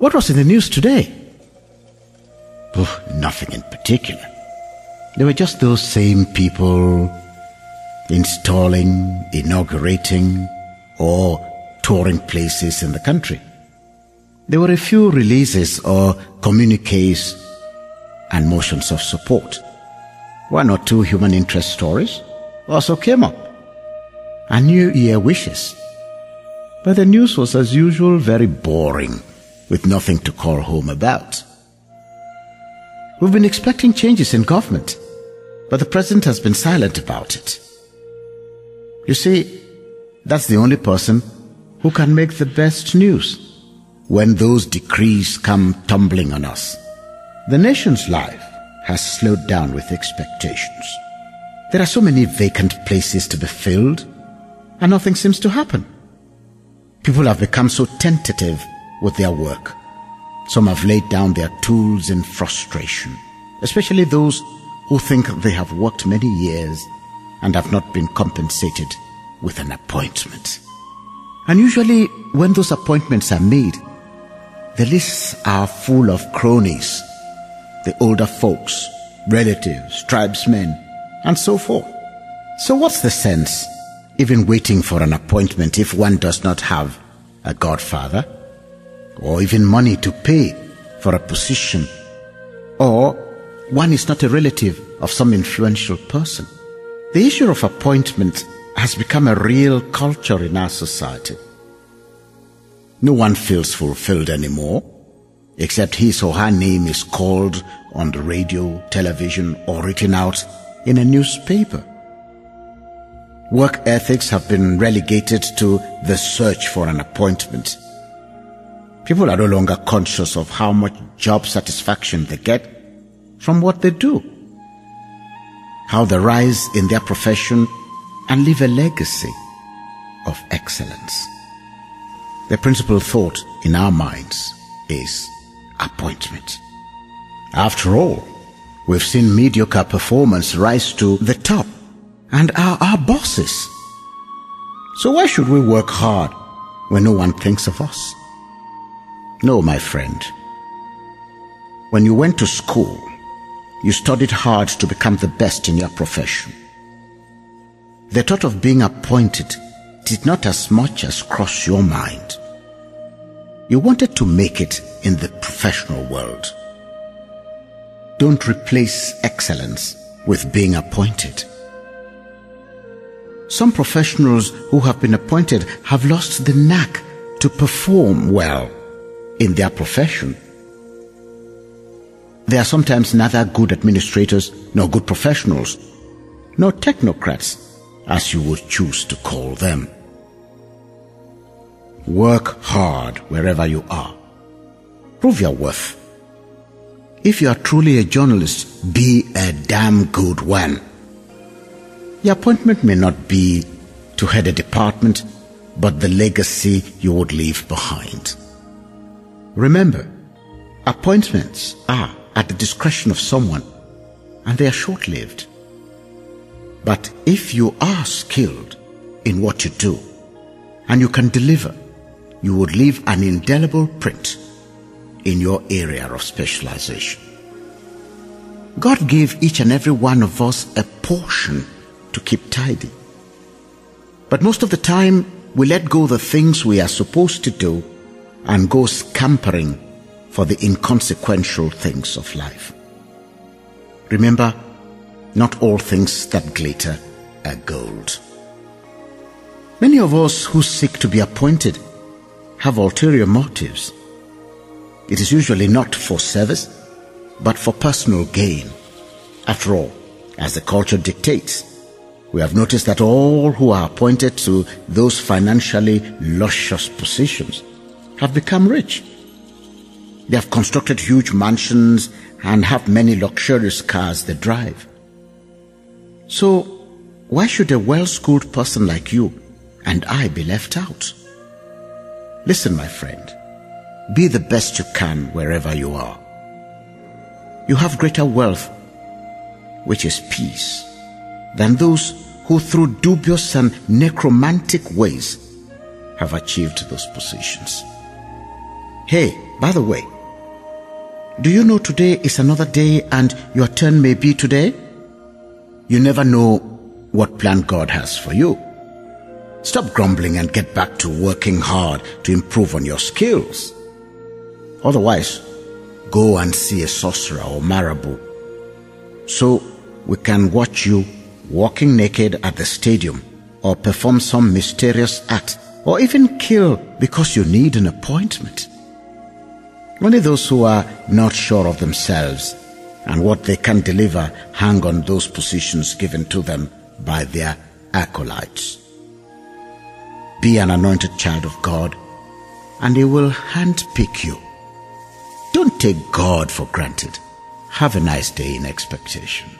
What was in the news today? Oh, nothing in particular. They were just those same people installing, inaugurating, or touring places in the country. There were a few releases or communiques and motions of support. One or two human interest stories also came up, and New Year wishes. But the news was, as usual, very boring, with nothing to call home about. We've been expecting changes in government, but the president has been silent about it. You see, that's the only person who can make the best news when those decrees come tumbling on us. The nation's life has slowed down with expectations. There are so many vacant places to be filled, and nothing seems to happen. People have become so tentative with their work. Some have laid down their tools in frustration, especially those who think they have worked many years and have not been compensated with an appointment. And usually when those appointments are made, the lists are full of cronies, the older folks, relatives, tribesmen, and so forth. So what's the sense even waiting for an appointment if one does not have a godfather, or even money to pay for a position, or one is not a relative of some influential person? The issue of appointment has become a real culture in our society. No one feels fulfilled anymore, except his or her name is called on the radio, television, or written out in a newspaper. Work ethics have been relegated to the search for an appointment. People are no longer conscious of how much job satisfaction they get from what they do, how they rise in their profession and leave a legacy of excellence. The principal thought in our minds is appointment. After all, we've seen mediocre performance rise to the top and are our bosses. So why should we work hard when no one thinks of us? No, my friend. When you went to school, you studied hard to become the best in your profession. The thought of being appointed did not as much as cross your mind. You wanted to make it in the professional world. Don't replace excellence with being appointed. Some professionals who have been appointed have lost the knack to perform well in their profession. They are sometimes neither good administrators nor good professionals, nor technocrats, as you would choose to call them. Work hard wherever you are. Prove your worth. If you are truly a journalist, be a damn good one. Your appointment may not be to head a department, but the legacy you would leave behind. Remember, appointments are at the discretion of someone, and they are short-lived. But if you are skilled in what you do, and you can deliver, you would leave an indelible print in your area of specialization. God gave each and every one of us a portion to keep tidy. But most of the time, we let go the things we are supposed to do and go scampering for the inconsequential things of life. Remember, not all things that glitter are gold. Many of us who seek to be appointed have ulterior motives. It is usually not for service, but for personal gain. After all, as the culture dictates, we have noticed that all who are appointed to those financially luscious positions have become rich. They have constructed huge mansions and have many luxurious cars they drive. So, why should a well-schooled person like you and I be left out? Listen, my friend, be the best you can wherever you are. You have greater wealth, which is peace, than those who through dubious and necromantic ways have achieved those positions. Hey, By the way, do you know today is another day and your turn may be today? You never know what plan God has for you. Stop grumbling and get back to working hard to improve on your skills. Otherwise, go and see a sorcerer or marabout, so we can watch you walking naked at the stadium or perform some mysterious act or even kill because you need an appointment. Only those who are not sure of themselves and what they can deliver hang on those positions given to them by their acolytes. Be an anointed child of God, and He will handpick you. Don't take God for granted. Have a nice day in expectation.